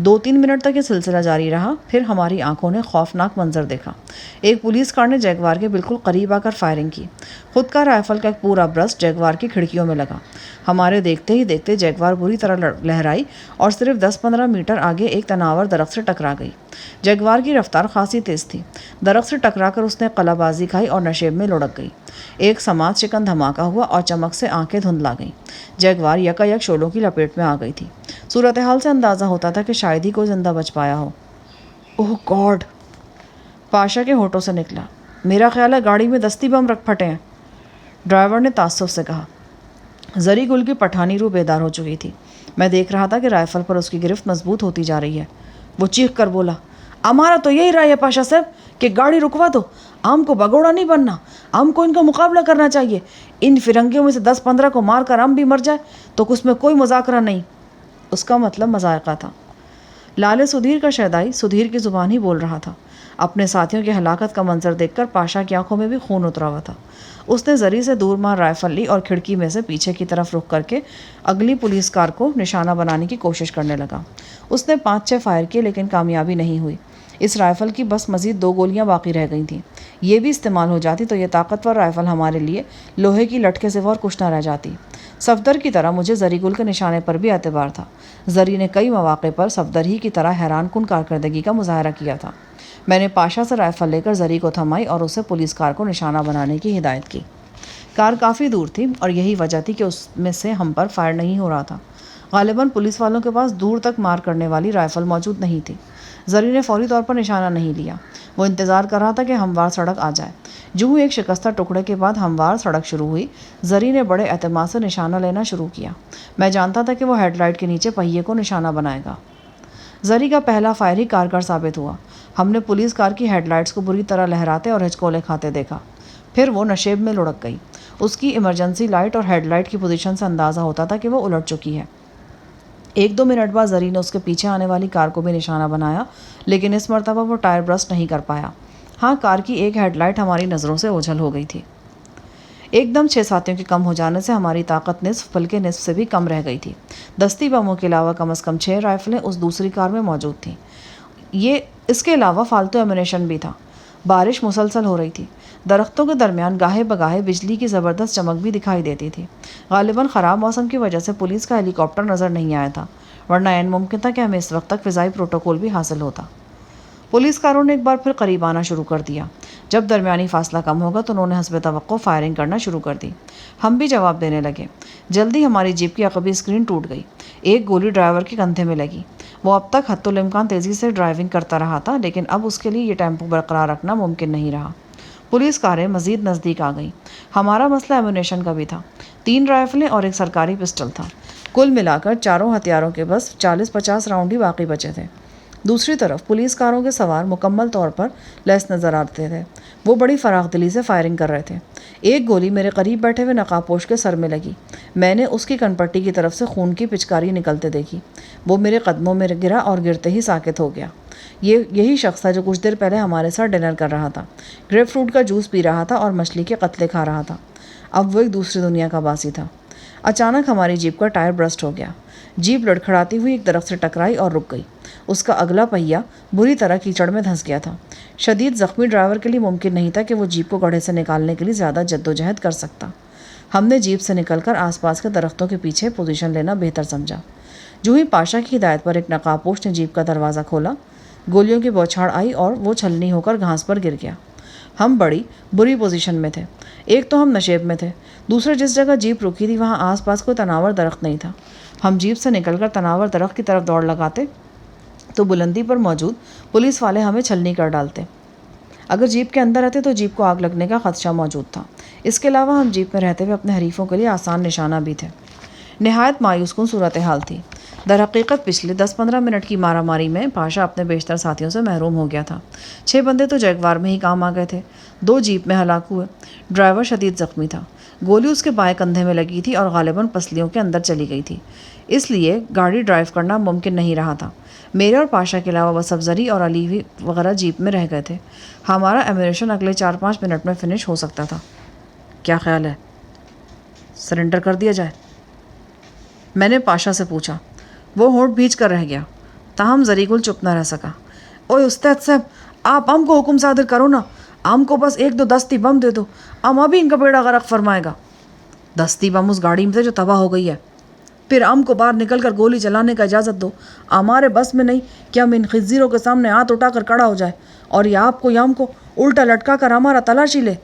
2-3 منٹ تک یہ سلسلہ جاری رہا، پھر ہماری آنکھوں نے خوفناک منظر دیکھا۔ ایک پولیس کار نے جیگوار کے بالکل قریب آ کر فائرنگ کی۔ خود کا رائفل کا ایک پورا برسٹ جیگوار کی کھڑکیوں میں لگا۔ ہمارے دیکھتے ہی دیکھتے جیگوار بری طرح لہرائی اور صرف 10-15 میٹر آگے ایک تناور درخت سے ٹکرا گئی۔ جیگوار کی رفتار خاصی تیز تھی۔ درخت سے ٹکرا کر اس نے قلع بازی کھائی اور نشیب میں لڑک گئی۔ ایک سماعت شکن دھماکہ ہوا اور چمک سے آنکھیں دھندلا گئیں۔ جیگوار یکا شعلوں کی لپیٹ میں آ گئی تھی۔ صورتحال سے اندازہ ہوتا تھا کہ شاید ہی کوئی زندہ بچ پایا ہو۔ اوہ گاڈ! پاشا کے ہونٹوں سے نکلا۔ میرا خیال ہے گاڑی میں دستی بم رکھ پھٹے ہیں، ڈرائیور نے تعصب سے کہا۔ زری گل کی پٹھانی روح بیدار ہو چکی تھی۔ میں دیکھ رہا تھا کہ رائفل پر اس کی گرفت مضبوط ہوتی جا رہی ہے۔ وہ چیخ کر بولا، ہمارا تو یہی رائے ہے پاشا صاحب کہ گاڑی رکوا دو، ہم کو بگوڑا نہیں بننا، ہم کو ان کا مقابلہ کرنا چاہیے۔ ان فرنگیوں میں سے 10-15 کو مار کر ہم بھی مر جائے تو اس میں کوئی مذاکرہ نہیں۔ اس کا مطلب مذائقہ تھا۔ لالے سدھیر کا شیدائی سدھیر کی زبان ہی بول رہا تھا۔ اپنے ساتھیوں کی ہلاکت کا منظر دیکھ کر پاشا کی آنکھوں میں بھی خون اترا ہوا تھا۔ اس نے زری سے دور مار رائفل لی اور کھڑکی میں سے پیچھے کی طرف رخ کر کے اگلی پولیس کار کو نشانہ بنانے کی کوشش کرنے لگا۔ اس نے 5-6 فائر کیے لیکن کامیابی نہیں ہوئی۔ اس رائفل کی بس مزید 2 گولیاں باقی رہ گئی تھیں۔ یہ بھی استعمال ہو جاتی تو یہ طاقتور رائفل ہمارے لیے لوہے کی لٹ کے سوا اور کچھ نہ رہ جاتی۔ صفدر کی طرح مجھے زری گل کے نشانے پر بھی اعتبار تھا۔ زری نے کئی مواقع پر صفدر ہی کی طرح حیران کن کارکردگی کا مظاہرہ کیا تھا۔ میں نے پاشا سے رائفل لے کر زری کو تھمائی اور اسے پولیس کار کو نشانہ بنانے کی ہدایت کی۔ کار کافی دور تھی اور یہی وجہ تھی کہ اس میں سے ہم پر فائر نہیں ہو رہا تھا۔ غالباً پولیس والوں کے پاس دور تک مار کرنے والی رائفل موجود نہیں تھی۔ زری نے فوری طور پر نشانہ نہیں لیا۔ وہ انتظار کر رہا تھا کہ ہموار سڑک آ جائے۔ جو ایک شکستہ ٹکڑے کے بعد ہموار سڑک شروع ہوئی، زری نے بڑے اعتماد سے نشانہ لینا شروع کیا۔ میں جانتا تھا کہ وہ ہیڈ لائٹ کے نیچے پہیے کو نشانہ بنائے گا۔ زری کا پہلا فائر ہی کارگر ثابت ہوا۔ ہم نے پولیس کار کی ہیڈ لائٹس کو بری طرح لہراتے اور ہچکولے کھاتے دیکھا۔ پھر وہ نشیب میں لڑک گئی۔ اس کی ایمرجنسی لائٹ اور ہیڈ لائٹ کی پوزیشن سے اندازہ ہوتا تھا کہ وہ الٹ چکی ہے۔ 1-2 منٹ بعد زری نے اس کے پیچھے آنے والی کار کو بھی نشانہ بنایا، لیکن اس مرتبہ وہ ٹائر برسٹ نہیں کر پایا۔ ہاں، کار کی ایک ہیڈ لائٹ ہماری نظروں سے اوجھل ہو گئی تھی۔ ایک دم 6 ساتھیوں کے کم ہو جانے سے ہماری طاقت نصف بلکہ نصف سے بھی کم رہ گئی تھی۔ دستی بموں کے علاوہ کم از کم 6 رائفلیں اس دوسری کار میں موجود تھیں۔ اس کے علاوہ فالتو ایمونیشن بھی تھا۔ بارش مسلسل ہو رہی تھی۔ درختوں کے درمیان گاہے بگاہے بجلی کی زبردست چمک بھی دکھائی دیتی تھی۔ غالباً خراب موسم کی وجہ سے پولیس کا ہیلی کاپٹر نظر نہیں آیا تھا، ورنہ عین ممکن تھا کہ ہمیں اس وقت تک فضائی پروٹوکول بھی حاصل ہوتا۔ پولیس کاروں نے ایک بار پھر قریب آنا شروع کر دیا۔ جب درمیانی فاصلہ کم ہوگا تو انہوں نے حسب توقع فائرنگ کرنا شروع کر دی۔ ہم بھی جواب دینے لگے۔ جلدی ہماری جیپ کی عقبی اسکرین ٹوٹ گئی۔ ایک گولی ڈرائیور کے کندھے میں لگی۔ وہ اب تک حتی الامکان تیزی سے ڈرائیونگ کرتا رہا تھا، لیکن اب اس کے لیے یہ ٹیمپو برقرار رکھنا ممکن نہیں رہا۔ پولیس کاریں مزید نزدیک آ گئیں۔ ہمارا مسئلہ ایمونیشن کا بھی تھا۔ 3 رائفلیں اور ایک سرکاری پسٹل تھا۔ کل ملا کر چاروں ہتھیاروں کے بس 40-50 راؤنڈ ہی باقی بچے تھے۔ دوسری طرف پولیس کاروں کے سوار مکمل طور پر لیس نظر آتے تھے۔ وہ بڑی فراخ دلی سے فائرنگ کر رہے تھے۔ ایک گولی میرے قریب بیٹھے ہوئے نقاب پوش کے سر میں لگی۔ میں نے اس کی کنپٹی کی طرف سے خون کی پچکاری نکلتے دیکھی۔ وہ میرے قدموں میں گرا اور گرتے ہی ساکت ہو گیا۔ یہی شخص تھا جو کچھ دیر پہلے ہمارے ساتھ ڈنر کر رہا تھا، گریپ فروٹ کا جوس پی رہا تھا اور مچھلی کے قتلے کھا رہا تھا۔ اب وہ ایک دوسری دنیا کا باسی تھا۔ اچانک ہماری جیپ کا ٹائر برسٹ ہو گیا۔ جیپ لڑکھڑاتی ہوئی ایک درخت سے ٹکرائی اور رک گئی۔ اس کا اگلا پہیہ بری طرح کیچڑ میں دھنس گیا تھا۔ شدید زخمی ڈرائیور کے لیے ممکن نہیں تھا کہ وہ جیپ کو گڑھے سے نکالنے کے لیے زیادہ جدوجہد کر سکتا۔ ہم نے جیپ سے نکل کر آس پاس کے درختوں کے پیچھے پوزیشن لینا بہتر سمجھا۔ جو ہی پاشا کی ہدایت پر ایک نقاب پوش نے جیپ کا دروازہ کھولا، گولیوں کی بوچھاڑ آئی اور وہ چھلنی ہو کر گھاس پر گر گیا۔ ہم بڑی بری پوزیشن میں تھے۔ ایک تو ہم نشیب میں تھے، دوسرے جس جگہ جیپ رکی تھی وہاں آس پاس کوئی تناور درخت نہیں تھا۔ ہم جیپ سے نکل کر تناور درخت کی طرف دوڑ لگاتے تو بلندی پر موجود پولیس والے ہمیں چھلنی کر ڈالتے۔ اگر جیپ کے اندر رہتے تو جیپ کو آگ لگنے کا خدشہ موجود تھا۔ اس کے علاوہ ہم جیپ میں رہتے ہوئے اپنے حریفوں کے لیے آسان نشانہ بھی تھے۔ نہایت مایوس کن صورتحال تھی۔ در حقیقت پچھلے 10-15 منٹ کی مارا ماری میں پاشا اپنے بیشتر ساتھیوں سے محروم ہو گیا تھا۔ 6 بندے تو جیگوار میں ہی کام آ گئے تھے۔ 2 جیپ میں ہلاک ہوئے۔ ڈرائیور شدید زخمی تھا۔ گولی اس کے بائیں کندھے میں لگی تھی اور غالباً پسلیوں کے اندر چلی گئی تھی، اس لیے گاڑی ڈرائیو کرنا ممکن نہیں رہا تھا۔ میرے اور پاشا کے علاوہ بس افزری اور علی وغیرہ جیپ میں رہ گئے تھے۔ ہمارا ایمونیشن اگلے 4-5 منٹ میں فنش ہو سکتا تھا۔ کیا خیال ہے، سرنڈر کر دیا جائے؟ میں نے پاشا سے پوچھا۔ وہ ہونٹ بھیج کر رہ گیا۔ تاہم زریگل چپ نہ رہ سکا. اوئے استاد صاحب, آپ ہم کو حکم صادر کرو نا, ہم کو بس 1-2 دستی بم دے دو, ہم ابھی ان کا بیڑا غرق فرمائے گا. دستی بم اس گاڑی میں تھے جو تباہ ہو گئی ہے. پھر ہم کو باہر نکل کر گولی چلانے کا اجازت دو. ہمارے بس میں نہیں کہ ہم ان خنزیروں کے سامنے ہاتھ اٹھا کر کھڑا ہو جائے اور یہ آپ کو یا ہم کو الٹا لٹکا کر ہمارا تلاشی لے.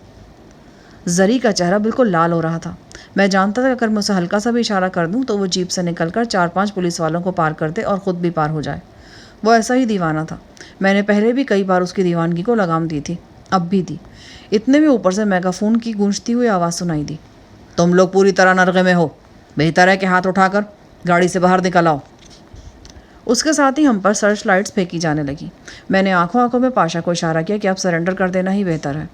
زری کا چہرہ بالکل لال ہو رہا تھا. میں جانتا تھا کہ اگر میں اسے ہلکا سا بھی اشارہ کر دوں تو وہ جیپ سے نکل کر 4-5 پولیس والوں کو پار کر دے اور خود بھی پار ہو جائے. وہ ایسا ہی دیوانہ تھا. میں نے پہلے بھی کئی بار اس کی دیوانگی کو لگام دی تھی, اب بھی دی. اتنے میں اوپر سے میگا فون کی گونجتی ہوئی آواز سنائی دی. تم لوگ پوری طرح نرغے میں ہو, بہتر ہے کہ ہاتھ اٹھا کر گاڑی سے باہر نکل آؤ. اس کے ساتھ ہی ہم پر سرچ لائٹس پھینکی جانے لگی. میں نے آنکھوں میں پاشا کو اشارہ کیا کہ اب سرنڈر کر دینا ہی بہتر ہے.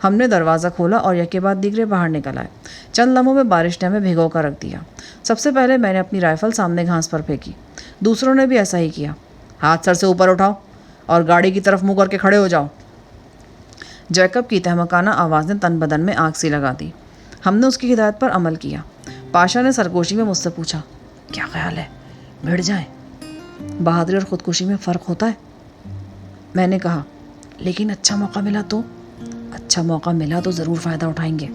ہم نے دروازہ کھولا اور یکے بعد دیگرے باہر نکل آئے. چند لمحوں میں بارش نے ہمیں بھگو کر رکھ دیا. سب سے پہلے میں نے اپنی رائفل سامنے گھاس پر پھینکی. دوسروں نے بھی ایسا ہی کیا. ہاتھ سر سے اوپر اٹھاؤ اور گاڑی کی طرف منہ کر کے کھڑے ہو جاؤ. جیکب کی تہمکانہ آواز نے تن بدن میں آگ سی لگا دی. ہم نے اس کی ہدایت پر عمل کیا. پاشا نے سرگوشی میں مجھ سے پوچھا, کیا خیال ہے, بھیڑ جائیں؟ بہادری اور خودکشی میں فرق ہوتا ہے. میں نے کہا, لیکن اچھا موقع ملا تو ضرور فائدہ اٹھائیں گے.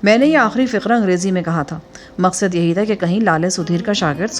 میں نے یہ آخری فقرہ انگریزی میں کہا تھا. مقصد یہی تھا کہ کہیں لالے سدھیر کا شاگرد